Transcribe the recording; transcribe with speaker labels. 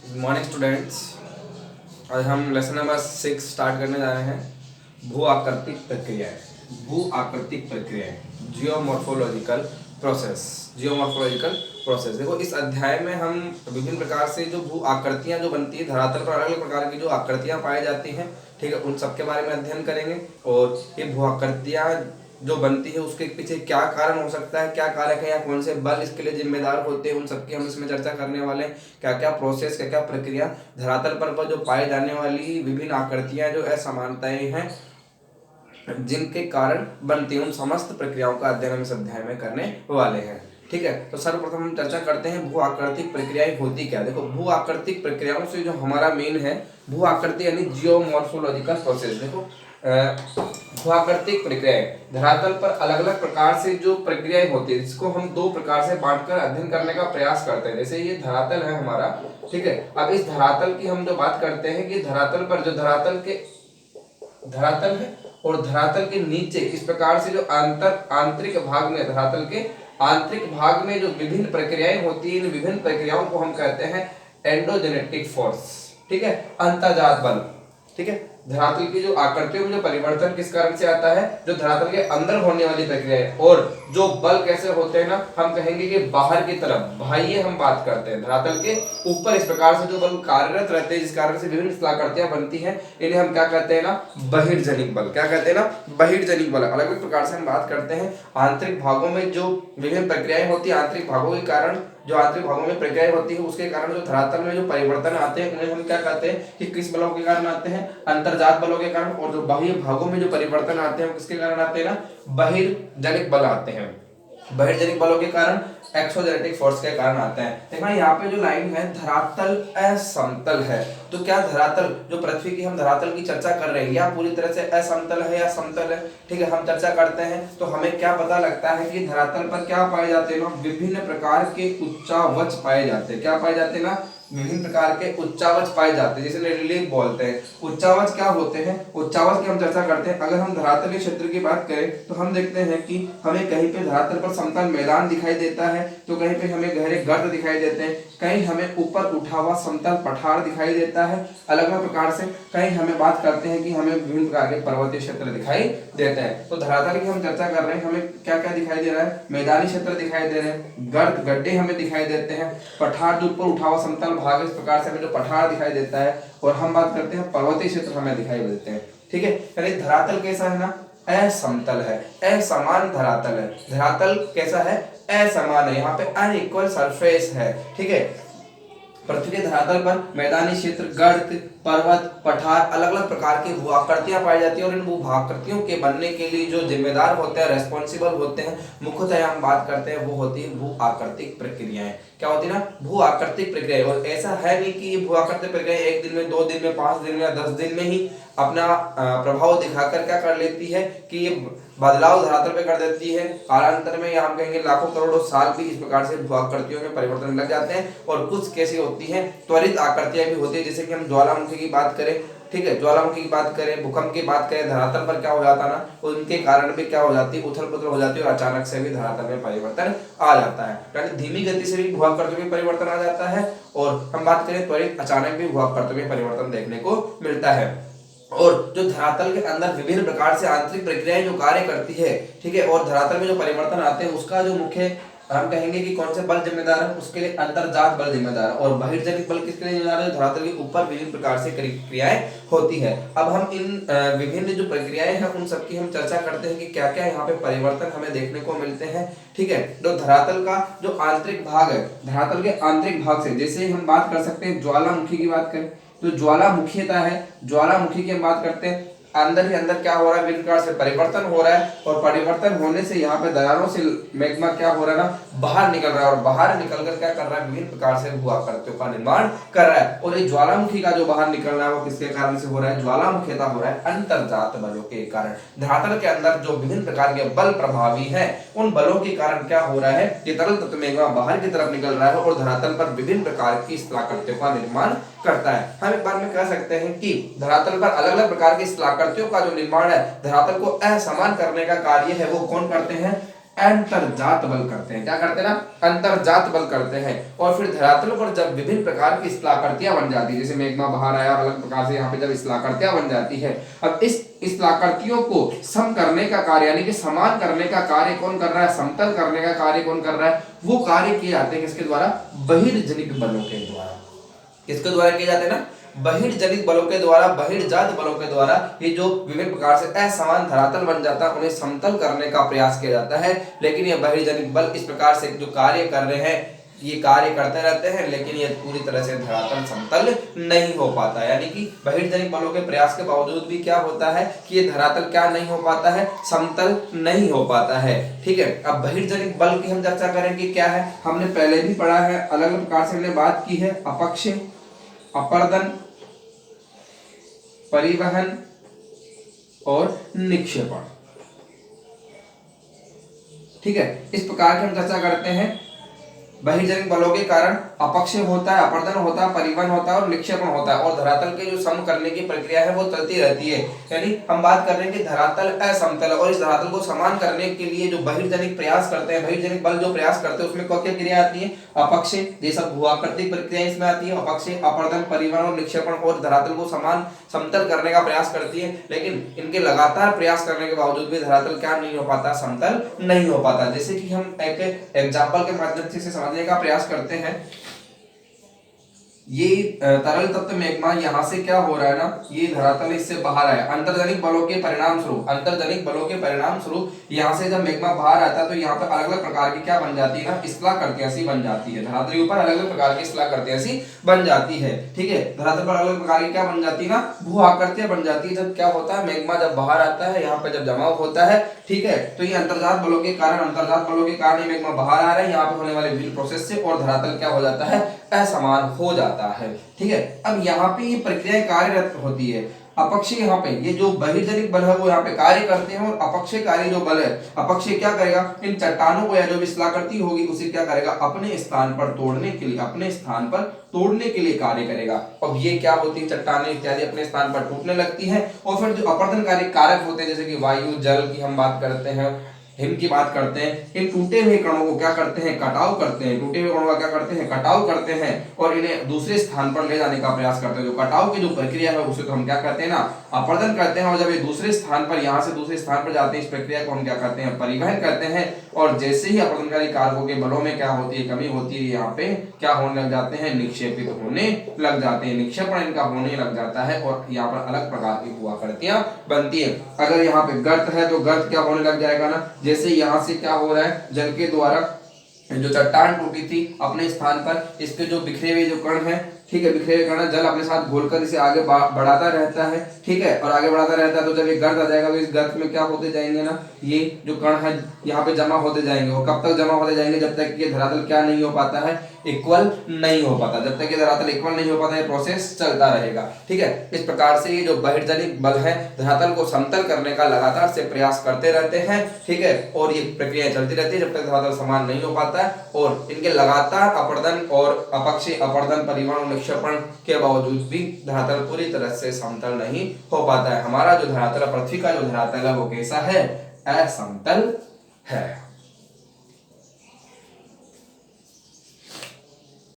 Speaker 1: Good morning students. आज हम lesson number 6 start करने जा रहे हैं। भू आकृतिक प्रक्रियाएं। भू आकृतिक प्रक्रियाएं, जियोमॉर्फोलॉजिकल प्रोसेस। Geomorphological process. देखो, इस अध्याय में हम विभिन्न प्रकार से जो भू आकृतियां जो बनती है धरातल पर, अलग अलग प्रकार की जो आकृतियां पाई जाती हैं, ठीक है, उन सबके बारे में अध्ययन करेंगे। और ये भू आकृतियां जो बनती है उसके पीछे क्या कारण हो सकता है, क्या कारक है या कौन से बल इसके लिए जिम्मेदार होते हैं, उन सबकी हम इसमें चर्चा करने वाले हैं। क्या क्या प्रोसेस, क्या क्या प्रक्रिया धरातल पर जो पाई जाने वाली विभिन्न आकृतियां जो असमानताएं हैं जिनके कारण बनती है, उन समस्त प्रक्रियाओं का अध्ययन हम इस अध्याय में करने वाले हैं। ठीक है, तो सर्वप्रथम हम चर्चा करते हैं भू आकृतिक प्रक्रियाएं होती क्या। देखो, भू आकृतिक प्रक्रियाओं से जो हमारा मेन है भू आकृति यानी जियोमॉर्फोलॉजिकल प्रोसेस। देखो, भू आकृतिक प्रक्रियाएं धरातल पर अलग अलग प्रकार से जो प्रक्रियाएं होती है, जिसको हम दो प्रकार से बांटकर अध्ययन करने का प्रयास करते हैं। जैसे ये धरातल है हमारा, ठीक है। अब इस धरातल की हम जो बात करते हैं कि धरातल पर जो धरातल है और धरातल के नीचे इस प्रकार से जो आंतरिक भाग में, धरातल के आंतरिक भाग में जो विभिन्न प्रक्रियाएं होती है, इन विभिन्न प्रक्रियाओं को हम कहते हैं एंडोजेनेटिक फोर्स, ठीक है, अंतर्जात बल। ठीक है, धरातल की जो आकृतियों में जो परिवर्तन किस कारण से आता है, जो धरातल के अंदर होने वाली प्रक्रिया है। और जो बल कैसे होते हैं ना, हम कहेंगे कि बाहर की तरफ, बाह्य हम बात करते हैं। धरातल के ऊपर इस प्रकार से जो बल कार्यरत रहते हैं, जिस कारण से विभिन्न स्थलाकृतियां बनती हैं, इन्हें हम क्या कहते हैं ना, बहिर्जनिक बल। क्या कहते हैं ना, बहिर्जनिक बल। अलग अलग प्रकार से हम बात करते हैं। आंतरिक भागों में जो विभिन्न प्रक्रियाएं होती है, आंतरिक भागों के कारण जो आंतरिक भागों में प्रक्रियाएं होती है, उसके कारण जो धरातल में जो परिवर्तन आते हैं, उन्हें हम क्या कहते हैं कि किस बलों के कारण आते हैं, अंतर्जात बलों के कारण। और जो बाह्य भागों में जो परिवर्तन आते हैं, किसके कारण आते हैं ना, बहिर्जनिक बल आते हैं। बहिर्जनिक बलों के कारण एक्सोजेनेटिक फोर्स के कारण आते हैं। देखना यहाँ पे जो लाइन है, धरातल असमतल है। तो क्या धरातल, जो पृथ्वी की हम धरातल की चर्चा कर रहे हैं, या पूरी तरह से असमतल है या समतल है, ठीक है, हम चर्चा करते हैं तो हमें क्या पता लगता है कि धरातल पर क्या पाए जाते हैं ना, विभिन्न प्रकार के उच्चावच पाए जाते हैं। क्या पाए जाते हैं ना, विभिन्न प्रकार के उच्चावच पाए जाते हैं, जिसे रिलीफ बोलते हैं। उच्चावच क्या होते हैं, उच्चावच की हम चर्चा करते हैं। अगर हम धरातलीय क्षेत्र की बात करें तो हम देखते हैं कि हमें कहीं पे धरातल पर समतल मैदान दिखाई देता है, तो कहीं पे हमें गहरे गर्त दिखाई देते हैं, कहीं हमें ऊपर उठा हुआ समतल पठार दिखाई देता है अलग अलग प्रकार से, कहीं हमें बात करते हैं कि हमें विभिन्न प्रकार के पर्वतीय क्षेत्र दिखाई देते हैं। तो धरातल की हम चर्चा कर रहे हैं, हमें क्या क्या दिखाई दे रहा है, मैदानी क्षेत्र दिखाई दे रहे हैं, गर्त गड्ढे हमें दिखाई देते हैं, पठार जो ऊपर उठा हुआ समतल भाग, इस प्रकार से हमें जो पठार दिखाई देता है। और हम बात करते हैं पर्वतीय क्षेत्र हमें दिखाई देते हैं। ठीक है, यानी धरातल कैसा है ना, असमतल है, असमान धरातल है। धरातल कैसा है, असमान है, यहाँ पे अनइक्वल सरफेस है। ठीक है, पृथ्वी के धरातल पर मैदानी क्षेत्र, गर्त, पर्वत, पठार, अलग अलग प्रकार की भू आकृतियां पाई जाती है। और इन भू आकृतियों के बनने के लिए जो जिम्मेदार होते हैं, रेस्पॉन्सिबल होते हैं, मुख्यतः हम बात करते हैं, वो होती है भू आकृतिक प्रक्रियाएं। क्या होती है ना, भू आकृतिक प्रक्रिया। और ऐसा है नहीं कि ये भू आकृतिक प्रक्रिया एक दिन में, 2 दिन में, 5 दिन में या 10 दिन में ही अपना प्रभाव दिखाकर क्या कर लेती है कि ये बदलाव धरातल पे कर देती है। कालांतर में, या हम कहेंगे लाखों करोड़ों साल भी इस प्रकार से भू आकृतियों में परिवर्तन लग जाते हैं। और कुछ कैसी होती हैं, त्वरित आकृतियां भी होती है। जैसे कि हम ज्वालामुखी की बात करें, ठीक है, ज्वालामुखी की बात करें, भूकंप की बात करें, धरातल पर क्या हो जाता है ना, उनके कारण भी क्या हो जाती है, उथल पुथल हो जाती है। और अचानक से भी धरातल में परिवर्तन आ जाता है। यानी धीमी गति से भी भू आकृतियों में परिवर्तन आ जाता है। और हम बात करें त्वरित, अचानक भी भू आकृतियों में परिवर्तन देखने को मिलता है। और जो धरातल के अंदर विभिन्न प्रकार से आंतरिक प्रक्रियाएं जो कार्य करती है, ठीक है, और धरातल में जो परिवर्तन आते हैं, उसका जो मुख्य हम कहेंगे कि कौन से बल जिम्मेदार है, उसके लिए अंतर्जात बल जिम्मेदार है। और बहिर्जनिक बल किसके लिए जिम्मेदार है, धरातल के ऊपर विभिन्न प्रकार से क्रियाएं होती है। अब हम इन विभिन्न जो प्रक्रियाएं हैं, उन सबकी हम चर्चा करते हैं कि क्या क्या यहाँ पे परिवर्तन हमें देखने को मिलते हैं। ठीक है, तो धरातल का जो आंतरिक भाग है, धरातल के आंतरिक भाग से, जैसे हम बात कर सकते हैं ज्वालामुखी की बात करें तो ज्वालामुखीता है, ज्वालामुखी की हम बात करते हैं, अंदर ही अंदर क्या हो रहा है, विभिन्न प्रकार से परिवर्तन हो रहा है। और परिवर्तन होने से यहाँ पे दरारों से मैग्मा क्या हो रहा है ना, बाहर निकल रहा है। और बाहर निकलकर क्या कर रहा है, विभिन्न प्रकार से भू आकृतियों का निर्माण कर रहा है। और ये ज्वालामुखी का जो बाहर निकलना है, वो किसके कारण से हो रहा है, ज्वालामुखीता हो रहा है अंतर्जात बलों के कारण। धरातल के अंदर जो विभिन्न प्रकार के बल प्रभावी है, उन बलों के कारण क्या हो रहा है, कि तरल तत्व मैग्मा बाहर की तरफ निकल रहा है और धरातल पर विभिन्न प्रकार की स्थलाकृतियों का निर्माण करता है। हम एक बार में कह सकते हैं कि धरातल पर अलग अलग प्रकार की स्थलाकृतियों का जो निर्माण है, धरातल को असमान करने का कार्य है, वो कौन करते हैं, अंतर्जात बल करते हैं। क्या करते हैं ना, अंतर्जात बल करते हैं। और फिर धरातल पर जब विभिन्न प्रकार की स्थलाकृतियां बन जाती है, जैसे मेग्मा बाहर आया, अलग प्रकार से यहाँ पे जब स्थलाकृतियां बन जाती है, अब इस स्थलाकृतियों को सम करने का कार्य यानी कि समान करने का कार्य कौन कर रहा है, समतल करने का कार्य कौन कर रहा है, वो कार्य किए जाते हैं किसके द्वारा, बहिर्जनिक बलों के द्वारा। किसके द्वारा किए जाते हैं ना, बहिर्जनित बलों के द्वारा, बहिर्जात बलों के द्वारा। ये जो विभिन्न प्रकार से असमान धरातल बन जाता है उन्हें समतल करने का प्रयास किया जाता है। लेकिन ये बहिर्जनित बल इस प्रकार से जो कार्य कर रहे हैं, ये कार्य करते रहते हैं, लेकिन ये पूरी तरह से धरातल समतल नहीं हो पाता। यानी कि बहिर्जनित बलों के प्रयास के बावजूद भी क्या होता है कि ये धरातल क्या नहीं हो पाता है, समतल नहीं हो पाता है। ठीक है, अब बहिर्जनित बल की हम चर्चा करेंगे क्या है। हमने पहले भी पढ़ा है, अलग अलग प्रकार से हमने बात की है, अपक्षय, अपर्दन, परिवहन और निक्षेपण। ठीक है, इस प्रकार की हम चर्चा करते हैं। बहिर्जनित बलों के कारण अपक्षय होता है, अपर्दन होता है, परिवहन होता है और निक्षेपण होता है। और धरातल के जो सम करने की प्रक्रिया है वो चलती रहती है। यानी हम बात कर रहे हैं कि धरातल असमतल है और इस धरातल को समान करने के लिए जो बहिर्जनिक प्रयास करते हैं, बहिर्जनिक बल जो प्रयास करते हैं, उसमें क्या क्या क्रिया आती है, अपक्षय, ये सब भूआकृतिक प्रक्रिया इसमें आती है, अपक्षय, अपर्दन, परिवहन और निक्षेपण, और धरातल को समान समतल करने का प्रयास करती है। लेकिन इनके लगातार प्रयास करने के बावजूद भी धरातल क्या नहीं हो पाता, समतल नहीं हो पाता। जैसे कि हम एक एग्जाम्पल के माध्यम से समझने का प्रयास करते हैं। ये तरल तत्व मेग्मा यहाँ से क्या हो रहा है ना, ये धरातल इससे बाहर आया, अंतर्जनिक बलों के परिणाम स्वरूप, अंतर्जनिक बलों के परिणाम स्वरूप यहाँ से जब मेग्मा बाहर आता है तो यहाँ पर अलग अलग प्रकार की क्या बन जाती है ना, स्थलाकृतियां सी बन जाती है। धरातल के ऊपर अलग अलग प्रकार की स्थलाकृतियां सी बन जाती है। ठीक है, धरातल पर अलग अलग प्रकार की क्या बन जाती है ना, भू आकृतियां बन जाती है। जब क्या होता है, मेग्मा जब बाहर आता है, यहाँ पे जब जमाव होता है, ठीक है, तो ये अंतर्जात बलों के कारण, अंतर्जात बलों के कारण ये मेग्मा बाहर आ रहा है, यहाँ पे होने वाले विभिन्न प्रोसेस से, और धरातल क्या हो जाता है, असमान हो जाता है। ठीक है, अब यहाँ पे ये प्रक्रिया कार्यरत होती है। अपक्षय यहाँ पे ये जो बहिर्जनिक बल है वो यहाँ पे कार्य करते हैं, और अपक्षय कार्य जो बल है, अपक्षय क्या करेगा, इन चट्टानों को या जो भी स्थलाकृति होगी उसे क्या करेगा, अपने स्थान पर तोड़ने के लिए, अपने स्थान पर तोड़ने के लिए कार्य करेगा। अब ये क्या होती है, चट्टानें इत्यादि अपने स्थान पर टूटने लगती हैं। और फिर जो अपर्दनकारी कारक होते हैं, जैसे कि वायु, जल की हम बात करते हैं, हिम की बात करते हैं, इन टूटे हुए कणों को क्या करते हैं, कटाव करते हैं। टूटे हुए कणों का क्या करते हैं, कटाव करते हैं, और इन्हें दूसरे स्थान पर ले जाने का प्रयास करते हैं। जो कटाव की जो प्रक्रिया है उसे तो हम क्या करते हैं ना, अपर्दन करते हैं। और जब ये दूसरे स्थान पर, यहाँ से दूसरे स्थान पर जाते हैं, इस प्रक्रिया को हम क्या करते हैं, परिवहन करते हैं। और जैसे ही अपर्दनकारी कारकों के बलों में क्या होती है, कमी होती है, यहाँ पे क्या होने लग जाते हैं, निक्षेपित होने लग जाते हैं, निक्षेपण इनका होने लग जाता है, और यहाँ पर अलग प्रकार की भू-आकृतियां बनती है। अगर यहाँ पे गर्त है तो गर्त क्या होने लग जाएगा ना, जैसे यहाँ से क्या हो रहा है, जल के द्वारा जो चट्टान टूटी थी अपने स्थान पर, इसके जो बिखरे हुए जो कण हैं, ठीक है, बिखरे हुए कण जल अपने साथ घोलकर इसे आगे बढ़ाता रहता है। ठीक है, और आगे बढ़ाता रहता है, तो जब ये गर्त आ जाएगा तो इस गर्त में क्या होते जाएंगे ना, ये जो कण है यहाँ पे जमा होते जाएंगे। और कब तक जमा होते जाएंगे, जब तक ये धरातल क्या नहीं हो पाता है, इक्वल नहीं हो पाता। जब तक ये धरातल इक्वल नहीं हो पाता, ये प्रोसेस चलता रहेगा। ठीक है, इस प्रकार से ये जो बहिर्जनिक बल है धरातल को समतल करने का लगातार से प्रयास करते रहते हैं। ठीक है, और ये प्रक्रिया चलती रहती है जब तक धरातल समान नहीं हो पाता है। और इनके लगातार अपर्दन और अपक्षय, अपर्दन, परिवहन और निक्षेपण के बावजूद भी धरातल पूरी तरह से समतल नहीं हो पाता है। हमारा जो धरातल, पृथ्वी का जो धरातल है वो कैसा है, असमतल है।